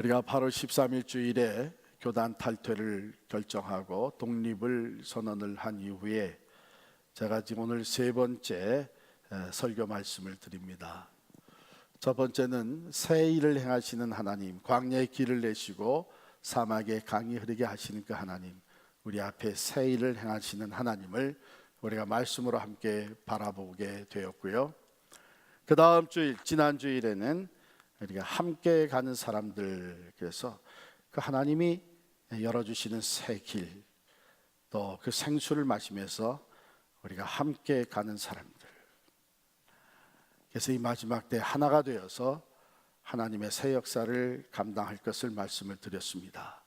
우리가 8월 13일 주일에 교단 탈퇴를 결정하고 독립을 선언을 한 이후에 제가 지금 오늘 세 번째 설교 말씀을 드립니다. 첫 번째는 새 일을 행하시는 하나님, 광야에 길을 내시고 사막에 강이 흐르게 하시는 그 하나님, 우리 앞에 새 일을 행하시는 하나님을 우리가 말씀으로 함께 바라보게 되었고요. 그 다음 주일, 지난 주일에는 우리가 함께 가는 사람들, 그래서 그 하나님이 열어주시는 새 길, 또 그 생수를 마시면서 우리가 함께 가는 사람들, 그래서 이 마지막 때 하나가 되어서 하나님의 새 역사를 감당할 것을 말씀을 드렸습니다.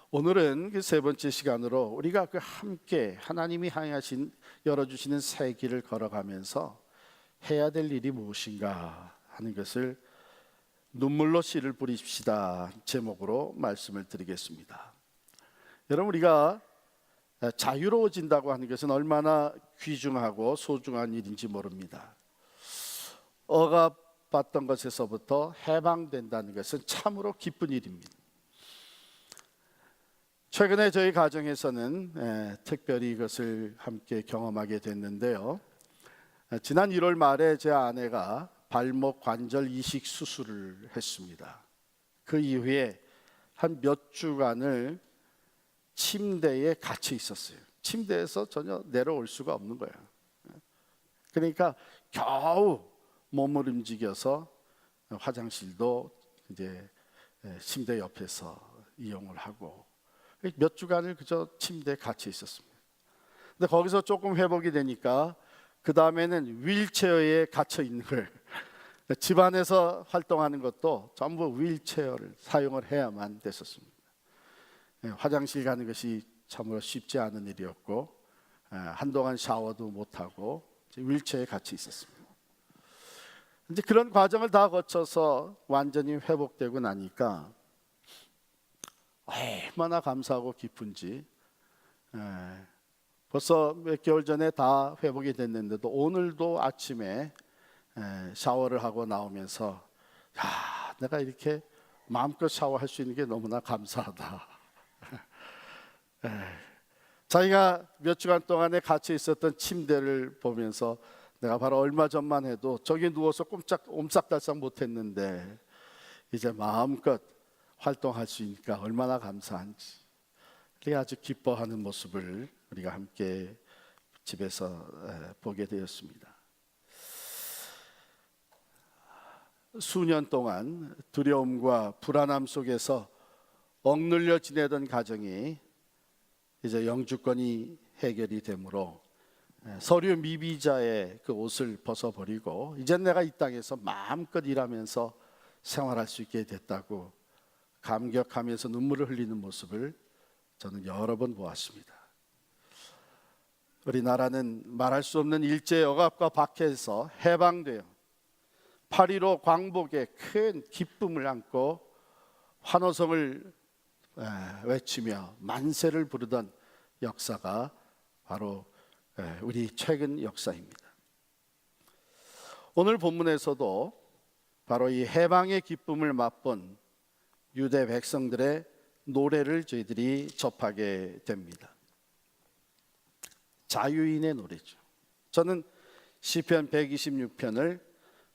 오늘은 그 세 번째 시간으로 우리가 그 함께 하나님이 향하신 열어주시는 새 길을 걸어가면서 해야 될 일이 무엇인가 하는 것을 눈물로 씨를 뿌립시다 제목으로 말씀을 드리겠습니다. 여러분, 우리가 자유로워진다고 하는 것은 얼마나 귀중하고 소중한 일인지 모릅니다. 억압받던 것에서부터 해방된다는 것은 참으로 기쁜 일입니다. 최근에 저희 가정에서는 특별히 이것을 함께 경험하게 됐는데요. 지난 1월 말에 제 아내가 발목 관절 이식 수술을 했습니다. 그 이후에 한 몇 주간을 침대에 갇혀 있었어요. 침대에서 전혀 내려올 수가 없는 거예요. 그러니까 겨우 몸을 움직여서 화장실도 이제 침대 옆에서 이용을 하고 몇 주간을 그저 침대에 갇혀 있었습니다. 근데 거기서 조금 회복이 되니까 그 다음에는 휠체어에 갇혀 있는 거예요. 집안에서 활동하는 것도 전부 휠체어를 사용을 해야만 됐었습니다. 화장실 가는 것이 참으로 쉽지 않은 일이었고 한동안 샤워도 못하고 휠체어에 갇혀 있었습니다. 이제 그런 과정을 다 거쳐서 완전히 회복되고 나니까 얼마나 감사하고 기쁜지, 벌써 몇 개월 전에 다 회복이 됐는데도 오늘도 아침에 샤워를 하고 나오면서 내가 이렇게 마음껏 샤워할 수 있는 게 너무나 감사하다. 자기가 몇 주간 동안에 갇혀 있었던 침대를 보면서 내가 바로 얼마 전만 해도 저기 누워서 옴싹달싹 못했는데 이제 마음껏 활동할 수 있으니까 얼마나 감사한지, 우리가 아주 기뻐하는 모습을 우리가 함께 집에서 보게 되었습니다. 수년 동안 두려움과 불안함 속에서 억눌려 지내던 가정이 이제 영주권이 해결이 되므로 서류 미비자의 그 옷을 벗어버리고 이제 내가 이 땅에서 마음껏 일하면서 생활할 수 있게 됐다고 감격하면서 눈물을 흘리는 모습을 저는 여러 번 보았습니다. 우리나라는 말할 수 없는 일제 억압과 박해에서 해방되어 8.15 광복의 큰 기쁨을 안고 환호성을 외치며 만세를 부르던 역사가 바로 우리 최근 역사입니다. 오늘 본문에서도 바로 이 해방의 기쁨을 맛본 유대 백성들의 노래를 저희들이 접하게 됩니다. 자유인의 노래죠. 저는 시편 126편을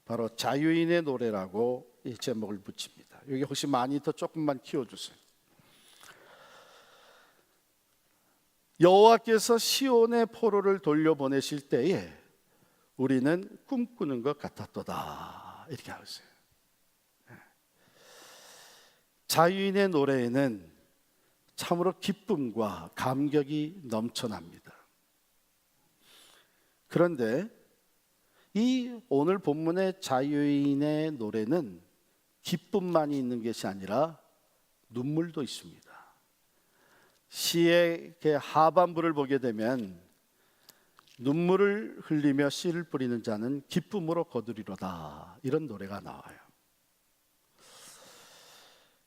바로 자유인의 노래라고 이 제목을 붙입니다. 여기 혹시 마니터 조금만 키워주세요. 여호와께서 시온의 포로를 돌려보내실 때에 우리는 꿈꾸는 것 같았도다, 이렇게 하고 있어요. 자유인의 노래에는 참으로 기쁨과 감격이 넘쳐납니다. 그런데 이 오늘 본문의 자유인의 노래는 기쁨만이 있는 것이 아니라 눈물도 있습니다. 시의 하반부를 보게 되면 눈물을 흘리며 씨를 뿌리는 자는 기쁨으로 거두리로다, 이런 노래가 나와요.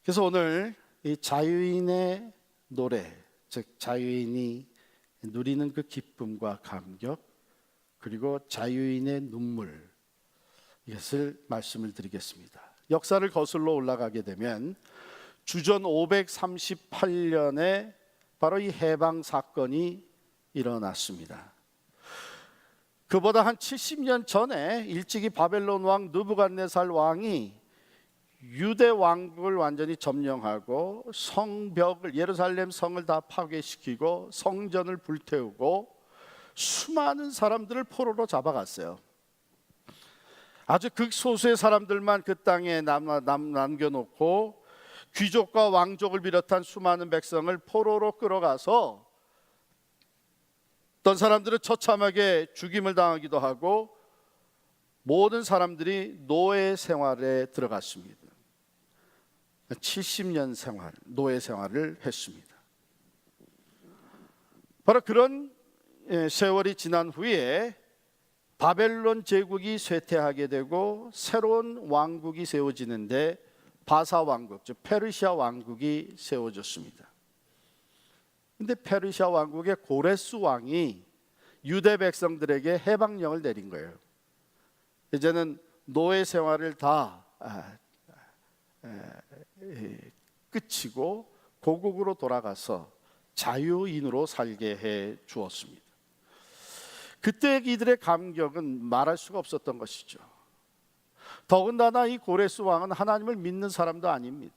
그래서 오늘 이 자유인의 노래, 즉 자유인이 누리는 그 기쁨과 감격, 그리고 자유인의 눈물, 이것을 말씀을 드리겠습니다. 역사를 거슬러 올라가게 되면 주전 538년에 바로 이 해방 사건이 일어났습니다. 그보다 한 70년 전에 일찍이 바벨론 왕 느부갓네살 왕이 유대 왕국을 완전히 점령하고 성벽을, 예루살렘 성을 다 파괴시키고 성전을 불태우고 수많은 사람들을 포로로 잡아갔어요. 아주 극소수의 사람들만 그 땅에 남겨놓고 귀족과 왕족을 비롯한 수많은 백성을 포로로 끌어가서 어떤 사람들은 처참하게 죽임을 당하기도 하고 모든 사람들이 노예 생활에 들어갔습니다. 70년 생활, 노예 생활을 했습니다. 바로 그런 세월이 지난 후에 바벨론 제국이 쇠퇴하게 되고 새로운 왕국이 세워지는데 바사 왕국, 즉 페르시아 왕국이 세워졌습니다. 근데 페르시아 왕국의 고레스 왕이 유대 백성들에게 해방령을 내린 거예요. 이제는 노예 생활을 다 끝이고 고국으로 돌아가서 자유인으로 살게 해 주었습니다. 그때 이들의 감격은 말할 수가 없었던 것이죠. 더군다나 이 고레스 왕은 하나님을 믿는 사람도 아닙니다.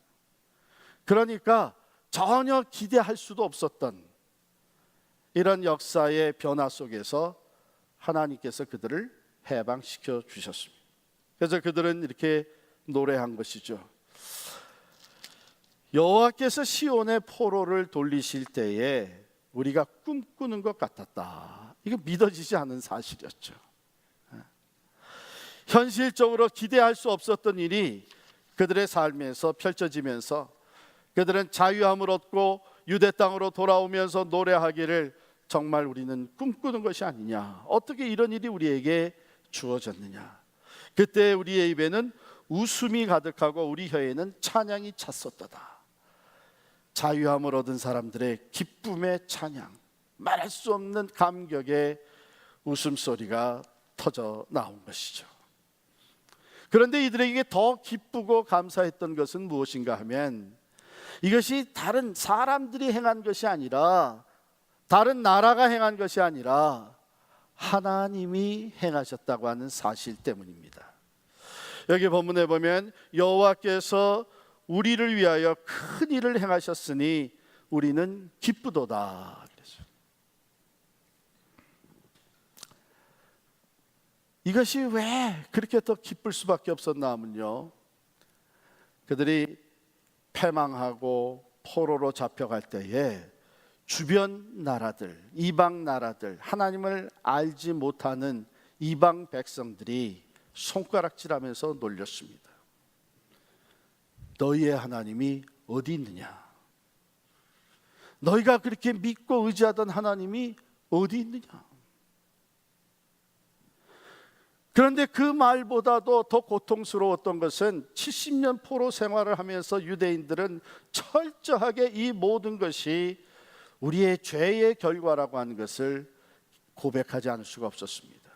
그러니까 전혀 기대할 수도 없었던 이런 역사의 변화 속에서 하나님께서 그들을 해방시켜 주셨습니다. 그래서 그들은 이렇게 노래한 것이죠. 여호와께서 시온의 포로를 돌리실 때에 우리가 꿈꾸는 것 같았다. 이거 믿어지지 않은 사실이었죠. 현실적으로 기대할 수 없었던 일이 그들의 삶에서 펼쳐지면서 그들은 자유함을 얻고 유대 땅으로 돌아오면서 노래하기를 정말 우리는 꿈꾸는 것이 아니냐, 어떻게 이런 일이 우리에게 주어졌느냐. 그때 우리의 입에는 웃음이 가득하고 우리 혀에는 찬양이 찼었도다. 자유함을 얻은 사람들의 기쁨의 찬양, 말할 수 없는 감격의 웃음소리가 터져 나온 것이죠. 그런데 이들에게 더 기쁘고 감사했던 것은 무엇인가 하면 이것이 다른 사람들이 행한 것이 아니라, 다른 나라가 행한 것이 아니라 하나님이 행하셨다고 하는 사실 때문입니다. 여기 본문에 보면 여호와께서 우리를 위하여 큰 일을 행하셨으니 우리는 기쁘도다. 이것이 왜 그렇게 더 기쁠 수밖에 없었나 하면요, 그들이 패망하고 포로로 잡혀갈 때에 주변 나라들, 이방 나라들, 하나님을 알지 못하는 이방 백성들이 손가락질하면서 놀렸습니다. 너희의 하나님이 어디 있느냐? 너희가 그렇게 믿고 의지하던 하나님이 어디 있느냐? 그런데 그 말보다도 더 고통스러웠던 것은 70년 포로 생활을 하면서 유대인들은 철저하게 이 모든 것이 우리의 죄의 결과라고 하는 것을 고백하지 않을 수가 없었습니다.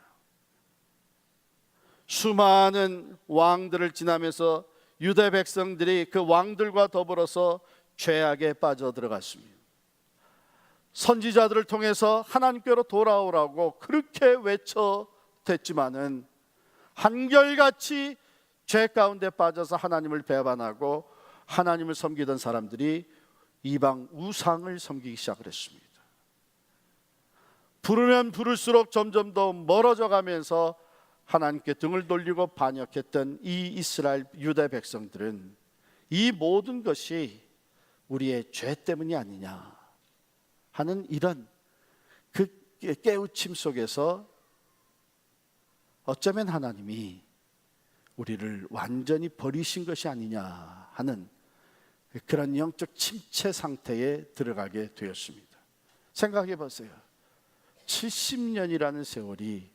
수많은 왕들을 지나면서 유대 백성들이 그 왕들과 더불어서 죄악에 빠져들어갔습니다. 선지자들을 통해서 하나님께로 돌아오라고 그렇게 외쳐댔지만은 한결같이 죄 가운데 빠져서 하나님을 배반하고 하나님을 섬기던 사람들이 이방 우상을 섬기기 시작을 했습니다. 부르면 부를수록 점점 더 멀어져 가면서 하나님께 등을 돌리고 반역했던 이 이스라엘 유대 백성들은 이 모든 것이 우리의 죄 때문이 아니냐 하는 이런 그 깨우침 속에서 어쩌면 하나님이 우리를 완전히 버리신 것이 아니냐 하는 그런 영적 침체 상태에 들어가게 되었습니다. 생각해 보세요. 70년이라는 세월이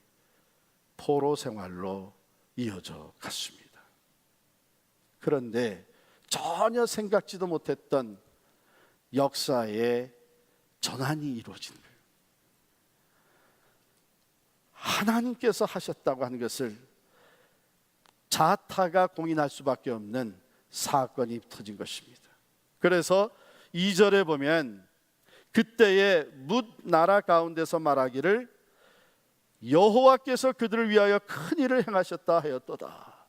포로 생활로 이어져 갔습니다. 그런데 전혀 생각지도 못했던 역사의 전환이 이루어진 거예요. 하나님께서 하셨다고 하는 것을 자타가 공인할 수밖에 없는 사건이 터진 것입니다. 그래서 2절에 보면 그때의 뭇 나라 가운데서 말하기를 여호와께서 그들을 위하여 큰 일을 행하셨다 하였도다.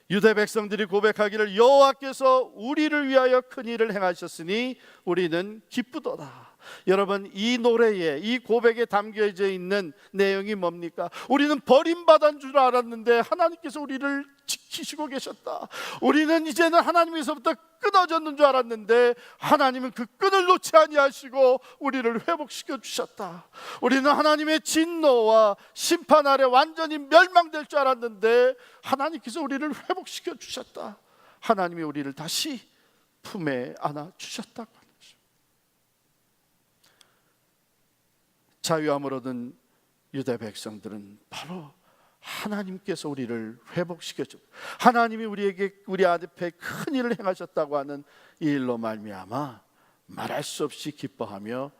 유대 백성들이 고백하기를 여호와께서 우리를 위하여 큰 일을 행하셨으니 우리는 기쁘도다. 여러분, 이 노래에, 이 고백에 담겨져 있는 내용이 뭡니까? 우리는 버림받은 줄 알았는데 하나님께서 우리를 지키시고 계셨다. 우리는 이제는 하나님에서부터 끊어졌는 줄 알았는데 하나님은 그 끈을 놓지 아니하시고 우리를 회복시켜 주셨다. 우리는 하나님의 진노와 심판 아래 완전히 멸망될 줄 알았는데 하나님께서 우리를 회복시켜 주셨다. 하나님이 우리를 다시 품에 안아 주셨다고 하는 거죠. 자유함을 얻은 유대 백성들은 바로 하나님께서 우리를 회복시켜 주, 하나님이 우리 앞에 큰 일을 행하셨다고 하는 이 일로 말미암아 말할 수 없이 기뻐하며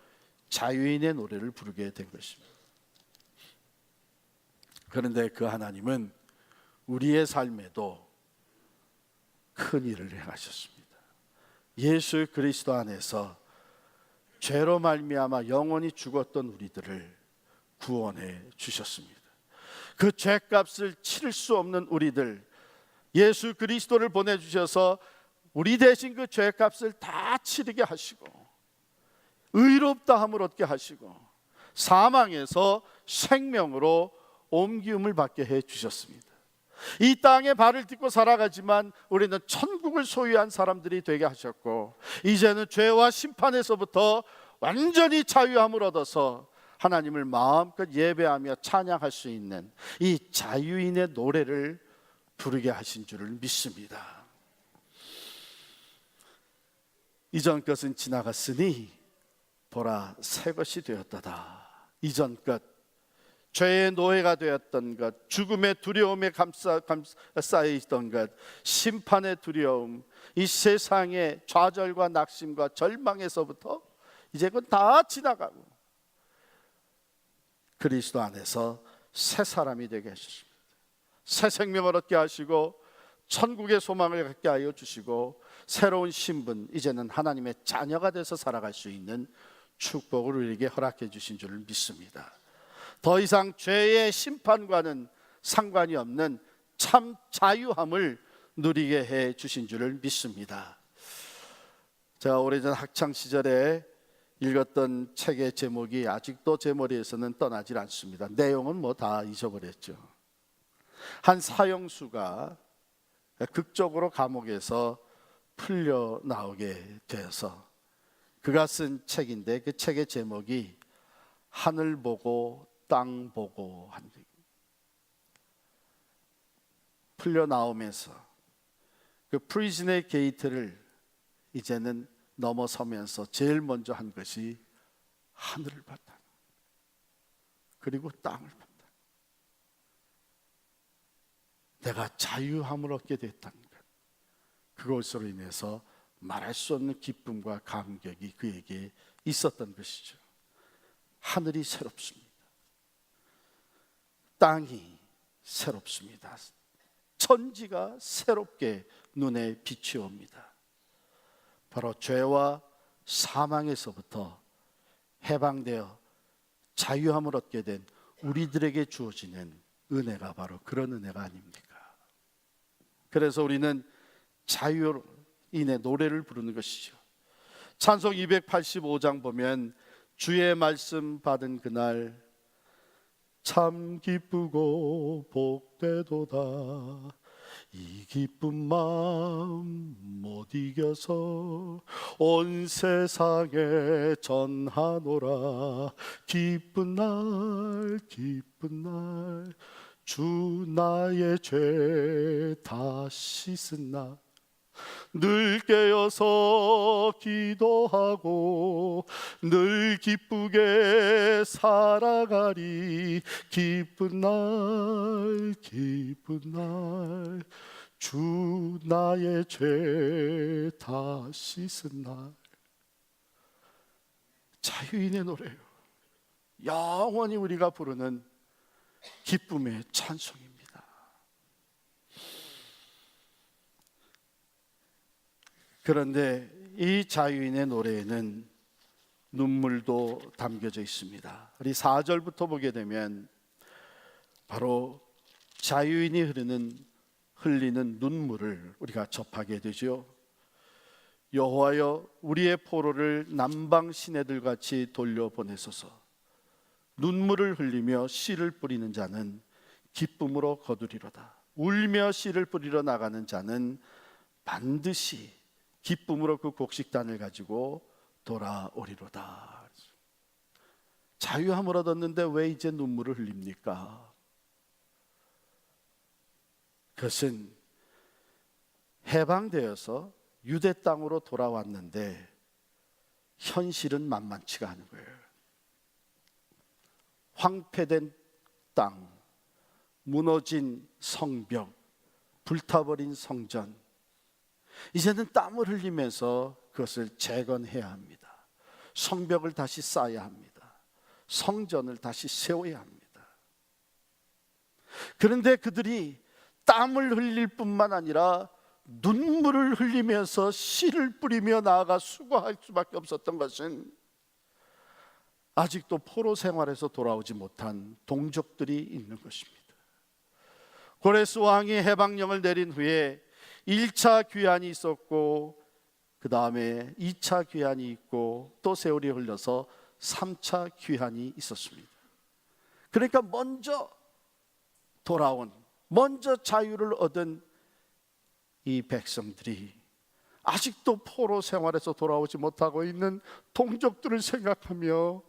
자유인의 노래를 부르게 된 것입니다. 그런데 그 하나님은 우리의 삶에도 큰 일을 행하셨습니다. 예수 그리스도 안에서 죄로 말미암아 영원히 죽었던 우리들을 구원해 주셨습니다. 그 죄값을 치를 수 없는 우리들, 예수 그리스도를 보내주셔서 우리 대신 그 죄값을 다 치르게 하시고 의롭다함을 얻게 하시고 사망에서 생명으로 옮기움을 받게 해 주셨습니다. 이 땅에 발을 딛고 살아가지만 우리는 천국을 소유한 사람들이 되게 하셨고 이제는 죄와 심판에서부터 완전히 자유함을 얻어서 하나님을 마음껏 예배하며 찬양할 수 있는 이 자유인의 노래를 부르게 하신 줄을 믿습니다. 이전 것은 지나갔으니 보라 새 것이 되었도다. 이전 것, 죄의 노예가 되었던 것, 죽음의 두려움에 쌓여 있던 것, 심판의 두려움, 이 세상의 좌절과 낙심과 절망에서부터 이제 그건 다 지나가고 그리스도 안에서 새 사람이 되게 하셨습니다. 새 생명을 얻게 하시고 천국의 소망을 갖게 하여 주시고 새로운 신분, 이제는 하나님의 자녀가 돼서 살아갈 수 있는 축복을 우리에게 허락해 주신 줄을 믿습니다. 더 이상 죄의 심판과는 상관이 없는 참 자유함을 누리게 해 주신 줄을 믿습니다. 제가 오래전 학창 시절에 읽었던 책의 제목이 아직도 제 머리에서는 떠나질 않습니다. 내용은 뭐 다 잊어버렸죠. 한 사형수가 극적으로 감옥에서 풀려 나오게 되어서 그가 쓴 책인데 그 책의 제목이 하늘 보고 땅 보고 한 책. 풀려 나오면서 그 프리즌의 게이트를 이제는 넘어서면서 제일 먼저 한 것이 하늘을 봤다. 그리고 땅을 봤다. 내가 자유함을 얻게 됐다는 것. 그것으로 인해서 말할 수 없는 기쁨과 감격이 그에게 있었던 것이죠. 하늘이 새롭습니다. 땅이 새롭습니다. 천지가 새롭게 눈에 빛이 옵니다. 바로 죄와 사망에서부터 해방되어 자유함을 얻게 된 우리들에게 주어지는 은혜가 바로 그런 은혜가 아닙니까? 그래서 우리는 자유인의 노래를 부르는 것이죠. 찬송 285장 보면 주의 말씀 받은 그날 참 기쁘고 복되도다. 이 기쁜 마음 못 이겨서 온 세상에 전하노라. 기쁜 날 기쁜 날 주 나의 죄 다 씻은 날 늘 깨어서 기도하고 늘 기쁘게 살아가리. 기쁜 날 기쁜 날 주 나의 죄 다 씻은 날. 자유인의 노래요. 영원히 우리가 부르는 기쁨의 찬송입니다. 그런데 이 자유인의 노래에는 눈물도 담겨져 있습니다. 우리 4절부터 보게 되면 바로 자유인이 흘리는 눈물을 우리가 접하게 되죠. 여호와여, 우리의 포로를 남방 시내들 같이 돌려보내소서. 눈물을 흘리며 씨를 뿌리는 자는 기쁨으로 거두리로다. 울며 씨를 뿌리러 나가는 자는 반드시 기쁨으로 그 곡식단을 가지고 돌아오리로다. 자유함을 얻었는데 왜 이제 눈물을 흘립니까? 그것은 해방되어서 유대 땅으로 돌아왔는데 현실은 만만치가 않은 거예요. 황폐된 땅, 무너진 성벽, 불타버린 성전, 이제는 땀을 흘리면서 그것을 재건해야 합니다. 성벽을 다시 쌓아야 합니다. 성전을 다시 세워야 합니다. 그런데 그들이 땀을 흘릴 뿐만 아니라 눈물을 흘리면서 씨를 뿌리며 나아가 수고할 수밖에 없었던 것은 아직도 포로 생활에서 돌아오지 못한 동족들이 있는 것입니다. 고레스 왕이 해방령을 내린 후에 1차 귀환이 있었고 그 다음에 2차 귀환이 있고 또 세월이 흘러서 3차 귀환이 있었습니다. 그러니까 먼저 돌아온, 먼저 자유를 얻은 이 백성들이 아직도 포로 생활에서 돌아오지 못하고 있는 동족들을 생각하며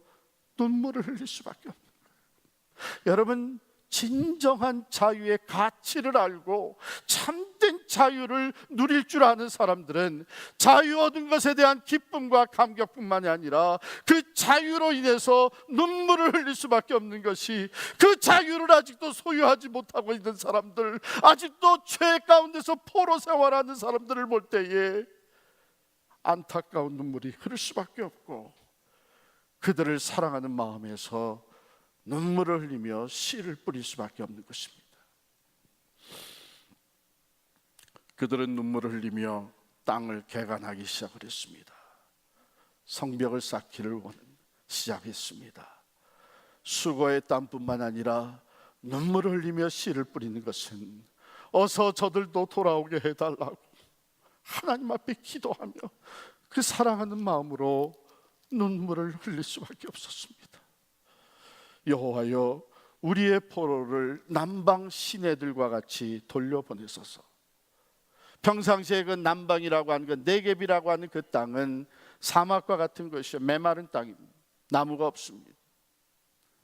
눈물을 흘릴 수밖에 없는 거예요. 여러분, 진정한 자유의 가치를 알고 참된 자유를 누릴 줄 아는 사람들은 자유 얻은 것에 대한 기쁨과 감격뿐만이 아니라 그 자유로 인해서 눈물을 흘릴 수밖에 없는 것이, 그 자유를 아직도 소유하지 못하고 있는 사람들, 아직도 죄 가운데서 포로 생활하는 사람들을 볼 때에 안타까운 눈물이 흐를 수밖에 없고, 그들을 사랑하는 마음에서 눈물을 흘리며 씨를 뿌릴 수밖에 없는 것입니다. 그들은 눈물을 흘리며 땅을 개간하기 시작을 했습니다. 성벽을 쌓기를 시작했습니다. 수고의 땀뿐만 아니라 눈물을 흘리며 씨를 뿌리는 것은 어서 저들도 돌아오게 해달라고 하나님 앞에 기도하며 그 사랑하는 마음으로 눈물을 흘릴 수밖에 없었습니다. 여호와여, 우리의 포로를 남방 시내들과 같이 돌려보내소서. 평상시에 그 남방이라고 하는 그 네겝이라고 하는 그 땅은 사막과 같은 것이요, 메마른 땅입니다. 나무가 없습니다.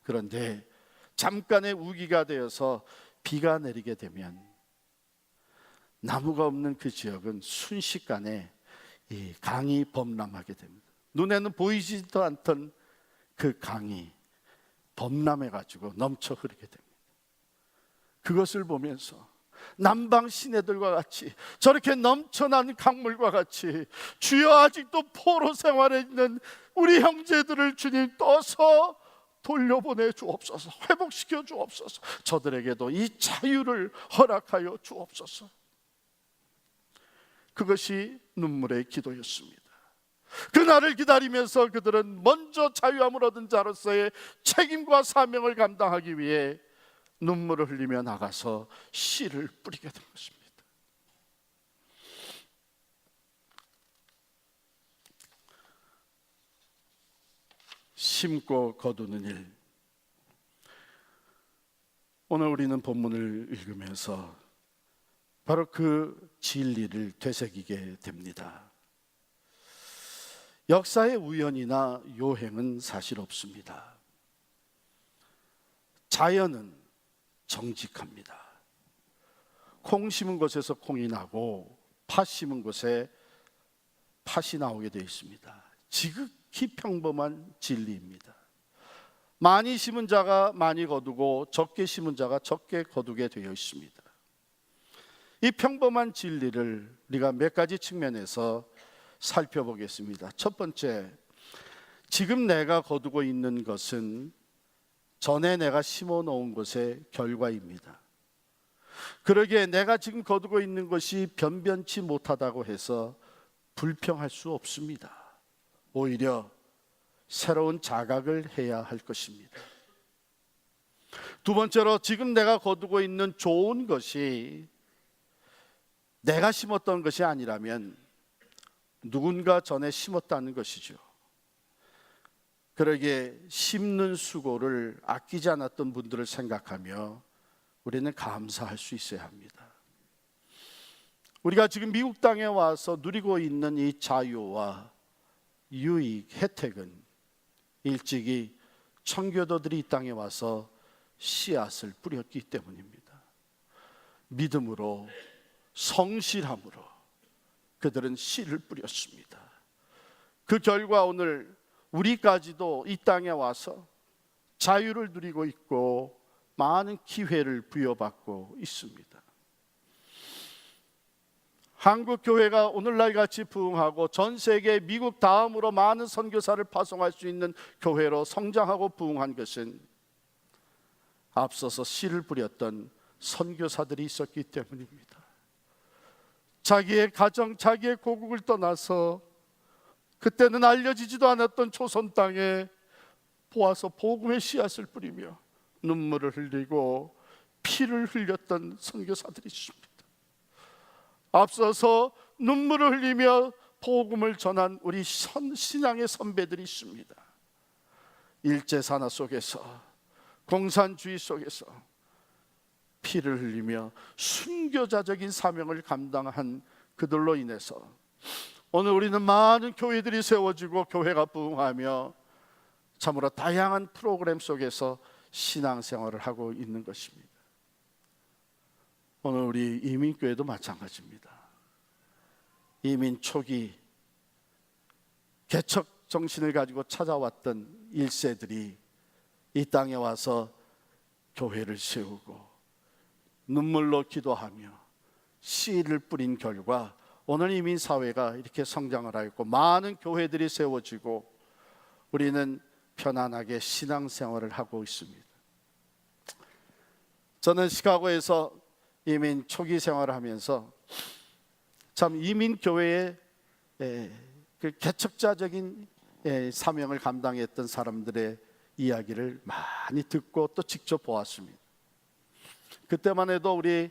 그런데 잠깐의 우기가 되어서 비가 내리게 되면 나무가 없는 그 지역은 순식간에 이 강이 범람하게 됩니다. 눈에는 보이지도 않던 그 강이 범람해가지고 넘쳐 흐르게 됩니다. 그것을 보면서 남방 시내들과 같이, 저렇게 넘쳐난 강물과 같이, 주여 아직도 포로 생활에 있는 우리 형제들을 주님 떠서 돌려보내 주옵소서, 회복시켜 주옵소서, 저들에게도 이 자유를 허락하여 주옵소서. 그것이 눈물의 기도였습니다. 그날을 기다리면서 그들은 먼저 자유함을 얻은 자로서의 책임과 사명을 감당하기 위해 눈물을 흘리며 나가서 씨를 뿌리게 된 것입니다. 심고 거두는 일. 오늘 우리는 본문을 읽으면서 바로 그 진리를 되새기게 됩니다. 역사의 우연이나 요행은 사실 없습니다. 자연은 정직합니다. 콩 심은 곳에서 콩이 나고 팥 심은 곳에 팥이 나오게 되어 있습니다. 지극히 평범한 진리입니다. 많이 심은 자가 많이 거두고 적게 심은 자가 적게 거두게 되어 있습니다. 이 평범한 진리를 우리가 몇 가지 측면에서 살펴보겠습니다. 첫 번째, 지금 내가 거두고 있는 것은 전에 내가 심어 놓은 것의 결과입니다. 그러기에 내가 지금 거두고 있는 것이 변변치 못하다고 해서 불평할 수 없습니다. 오히려 새로운 자각을 해야 할 것입니다. 두 번째로, 지금 내가 거두고 있는 좋은 것이 내가 심었던 것이 아니라면 누군가 전에 심었다는 것이죠. 그러기에 심는 수고를 아끼지 않았던 분들을 생각하며 우리는 감사할 수 있어야 합니다. 우리가 지금 미국 땅에 와서 누리고 있는 이 자유와 유익, 혜택은 일찍이 청교도들이 이 땅에 와서 씨앗을 뿌렸기 때문입니다. 믿음으로, 성실함으로 그들은 씨를 뿌렸습니다. 그 결과 오늘 우리까지도 이 땅에 와서 자유를 누리고 있고 많은 기회를 부여받고 있습니다. 한국 교회가 오늘날 같이 부흥하고 전 세계 미국 다음으로 많은 선교사를 파송할 수 있는 교회로 성장하고 부흥한 것은 앞서서 씨를 뿌렸던 선교사들이 있었기 때문입니다. 자기의 가정, 자기의 고국을 떠나서 그때는 알려지지도 않았던 초선 땅에 보아서 복음의 씨앗을 뿌리며 눈물을 흘리고 피를 흘렸던 선교사들이 있습니다. 앞서서 눈물을 흘리며 복음을 전한 우리 신앙의 선배들이 있습니다. 일제산화 속에서, 공산주의 속에서 피를 흘리며 순교자적인 사명을 감당한 그들로 인해서 오늘 우리는 많은 교회들이 세워지고 교회가 부흥하며 참으로 다양한 프로그램 속에서 신앙생활을 하고 있는 것입니다. 오늘 우리 이민교회도 마찬가지입니다. 이민 초기 개척 정신을 가지고 찾아왔던 1세들이 이 땅에 와서 교회를 세우고 눈물로 기도하며 씨를 뿌린 결과 오늘 이민사회가 이렇게 성장을 하였고 많은 교회들이 세워지고 우리는 편안하게 신앙생활을 하고 있습니다. 저는 시카고에서 이민 초기 생활을 하면서 참 이민교회의 그 개척자적인 사명을 감당했던 사람들의 이야기를 많이 듣고 또 직접 보았습니다. 그때만 해도 우리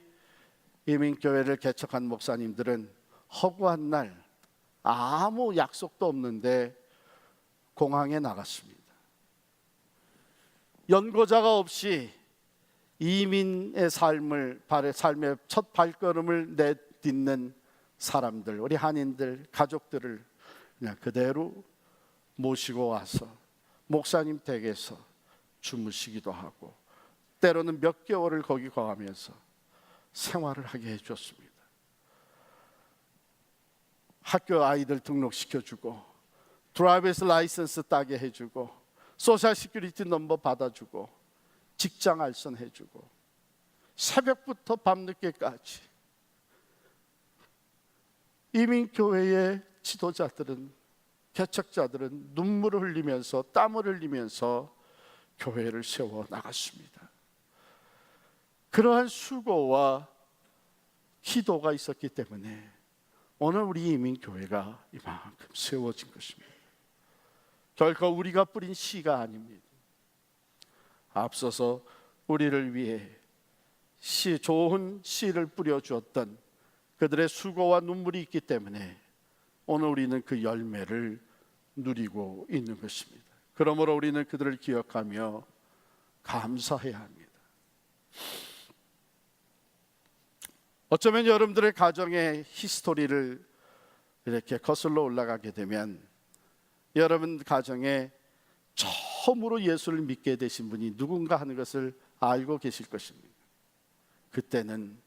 이민교회를 개척한 목사님들은 허구한 날 아무 약속도 없는데 공항에 나갔습니다. 연고자가 없이 이민의 삶의 첫 발걸음을 내딛는 사람들, 우리 한인들, 가족들을 그냥 그대로 모시고 와서 목사님 댁에서 주무시기도 하고 때로는 몇 개월을 거기 거하면서 생활을 하게 해줬습니다. 학교 아이들 등록시켜주고 드라이버스 라이선스 따게 해주고 소셜 시큐리티 넘버 받아주고 직장 알선해주고 새벽부터 밤늦게까지 이민교회의 지도자들은, 개척자들은 눈물을 흘리면서 땀을 흘리면서 교회를 세워 나갔습니다. 그러한 수고와 기도가 있었기 때문에 오늘 우리 이민교회가 이만큼 세워진 것입니다. 결코 우리가 뿌린 씨가 아닙니다. 앞서서 우리를 위해 좋은 씨를 뿌려주었던 그들의 수고와 눈물이 있기 때문에 오늘 우리는 그 열매를 누리고 있는 것입니다. 그러므로 우리는 그들을 기억하며 감사해야 합니다. 어쩌면 여러분들의 가정의 히스토리를 이렇게 거슬러 올라가게 되면 여러분 가정에 처음으로 예수를 믿게 되신 분이 누군가 하는 것을 알고 계실 것입니다. 그때는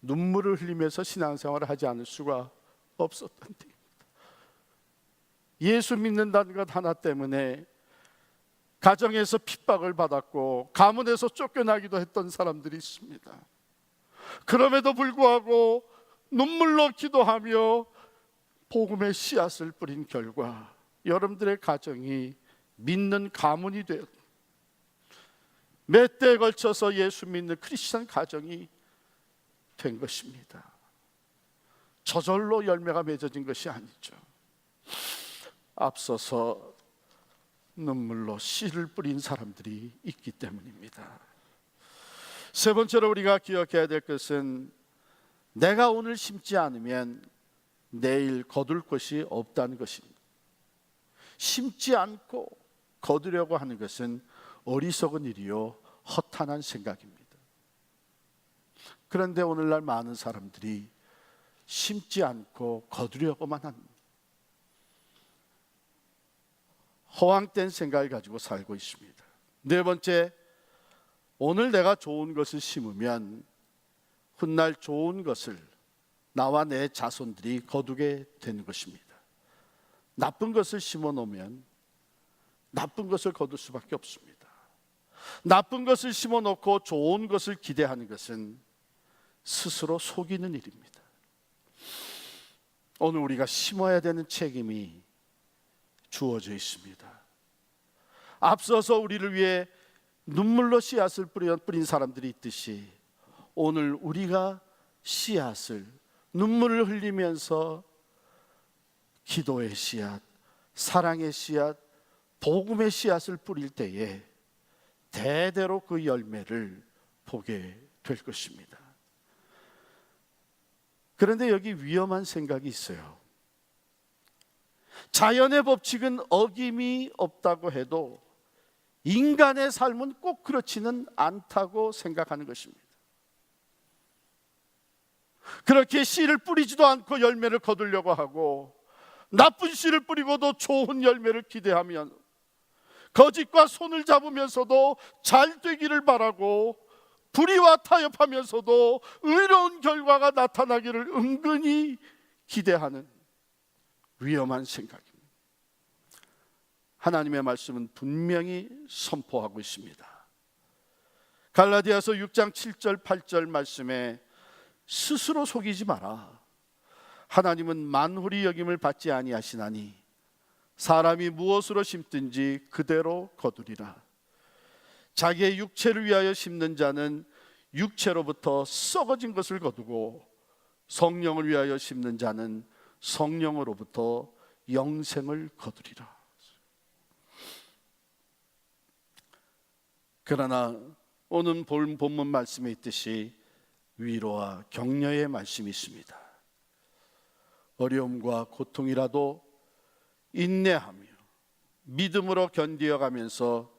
눈물을 흘리면서 신앙생활을 하지 않을 수가 없었던 때입니다. 예수 믿는다는 것 하나 때문에 가정에서 핍박을 받았고 가문에서 쫓겨나기도 했던 사람들이 있습니다. 그럼에도 불구하고 눈물로 기도하며 복음의 씨앗을 뿌린 결과 여러분들의 가정이 믿는 가문이 되었, 몇 대에 걸쳐서 예수 믿는 크리스천 가정이 된 것입니다. 저절로 열매가 맺어진 것이 아니죠. 앞서서 눈물로 씨를 뿌린 사람들이 있기 때문입니다. 세 번째로 우리가 기억해야 될 것은 내가 오늘 심지 않으면 내일 거둘 것이 없다는 것입니다. 심지 않고 거두려고 하는 것은 어리석은 일이요 허탄한 생각입니다. 그런데 오늘날 많은 사람들이 심지 않고 거두려고만 합니다. 허황된 생각을 가지고 살고 있습니다. 네 번째, 오늘 내가 좋은 것을 심으면 훗날 좋은 것을 나와 내 자손들이 거두게 되는 것입니다. 나쁜 것을 심어 놓으면 나쁜 것을 거둘 수밖에 없습니다. 나쁜 것을 심어 놓고 좋은 것을 기대하는 것은 스스로 속이는 일입니다. 오늘 우리가 심어야 되는 책임이 주어져 있습니다. 앞서서 우리를 위해 눈물로 씨앗을 뿌린 사람들이 있듯이 오늘 우리가 씨앗을 눈물을 흘리면서 기도의 씨앗, 사랑의 씨앗, 복음의 씨앗을 뿌릴 때에 대대로 그 열매를 보게 될 것입니다. 그런데 여기 위험한 생각이 있어요. 자연의 법칙은 어김이 없다고 해도 인간의 삶은 꼭 그렇지는 않다고 생각하는 것입니다. 그렇게 씨를 뿌리지도 않고 열매를 거두려고 하고 나쁜 씨를 뿌리고도 좋은 열매를 기대하면 거짓과 손을 잡으면서도 잘 되기를 바라고 불의와 타협하면서도 의로운 결과가 나타나기를 은근히 기대하는 위험한 생각입니다. 하나님의 말씀은 분명히 선포하고 있습니다. 갈라디아서 6장 7절 8절 말씀에 스스로 속이지 마라. 하나님은 만홀히 여김을 받지 아니하시나니 사람이 무엇으로 심든지 그대로 거두리라. 자기의 육체를 위하여 심는 자는 육체로부터 썩어진 것을 거두고 성령을 위하여 심는 자는 성령으로부터 영생을 거두리라. 그러나 오늘 본문 말씀에 있듯이 위로와 격려의 말씀이 있습니다. 어려움과 고통이라도 인내하며 믿음으로 견디어가면서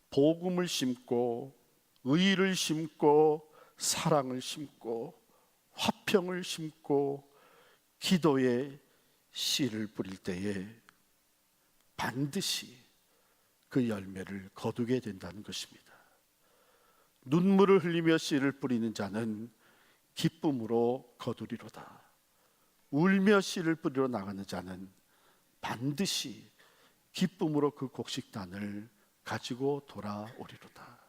복음을 심고 의를 심고 사랑을 심고 화평을 심고 기도의 씨를 뿌릴 때에 반드시 그 열매를 거두게 된다는 것입니다. 눈물을 흘리며 씨를 뿌리는 자는 기쁨으로 거두리로다. 울며 씨를 뿌리러 나가는 자는 반드시 기쁨으로 그 곡식단을 가지고 돌아오리로다.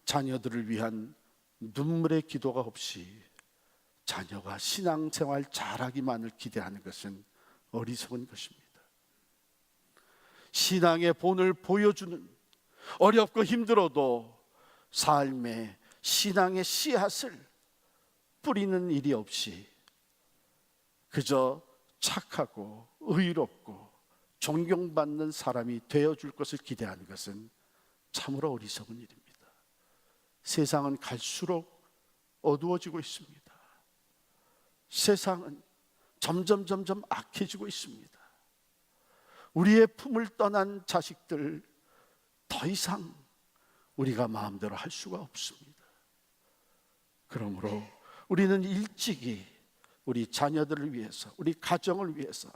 자녀들을 위한 눈물의 기도가 없이 자녀가 신앙생활 잘하기만을 기대하는 것은 어리석은 것입니다. 신앙의 본을 보여주는, 어렵고 힘들어도 삶의 신앙의 씨앗을 뿌리는 일이 없이 그저 착하고 의롭고 존경받는 사람이 되어줄 것을 기대하는 것은 참으로 어리석은 일입니다. 세상은 갈수록 어두워지고 있습니다. 세상은 점점 악해지고 있습니다. 우리의 품을 떠난 자식들 더 이상 우리가 마음대로 할 수가 없습니다. 그러므로 우리는 일찍이 우리 자녀들을 위해서, 우리 가정을 위해서,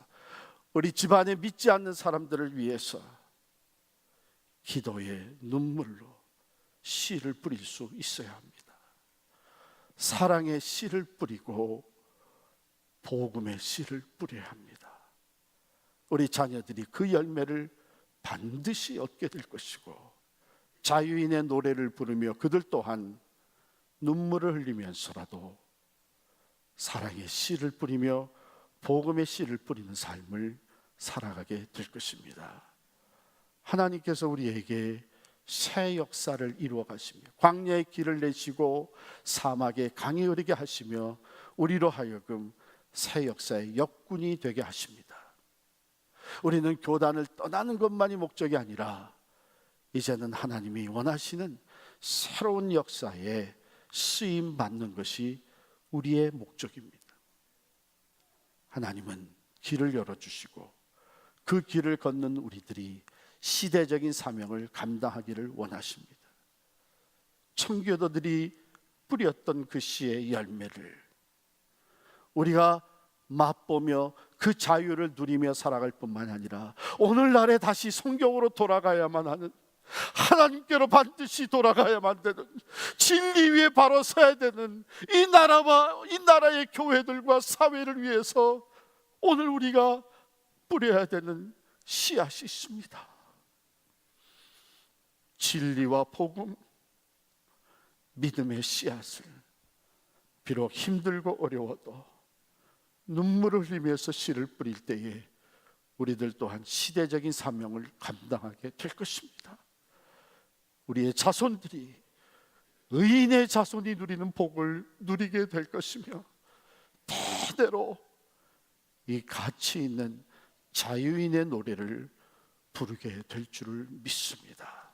우리 집안에 믿지 않는 사람들을 위해서 기도의 눈물로 씨를 뿌릴 수 있어야 합니다. 사랑의 씨를 뿌리고 복음의 씨를 뿌려야 합니다. 우리 자녀들이 그 열매를 반드시 얻게 될 것이고 자유인의 노래를 부르며 그들 또한 눈물을 흘리면서라도 사랑의 씨를 뿌리며 복음의 씨를 뿌리는 삶을 살아가게 될 것입니다. 하나님께서 우리에게 새 역사를 이루어 가시며 광야의 길을 내시고 사막에 강이 흐르게 하시며 우리로 하여금 새 역사의 역군이 되게 하십니다. 우리는 교단을 떠나는 것만이 목적이 아니라 이제는 하나님이 원하시는 새로운 역사에 쓰임 받는 것이 우리의 목적입니다. 하나님은 길을 열어주시고 그 길을 걷는 우리들이 시대적인 사명을 감당하기를 원하십니다. 청교도들이 뿌렸던 그 씨의 열매를 우리가 맛보며 그 자유를 누리며 살아갈 뿐만 아니라 오늘날에 다시 성경으로 돌아가야만 하는, 하나님께로 반드시 돌아가야만 되는, 진리 위에 바로 서야 되는 이 나라의 교회들과 사회를 위해서 오늘 우리가 뿌려야 되는 씨앗이 있습니다. 진리와 복음, 믿음의 씨앗을 비록 힘들고 어려워도 눈물을 흘리면서 씨를 뿌릴 때에 우리들 또한 시대적인 사명을 감당하게 될 것입니다. 우리의 자손들이 의인의 자손이 누리는 복을 누리게 될 것이며 대대로 이 가치 있는 자유인의 노래를 부르게 될 줄을 믿습니다.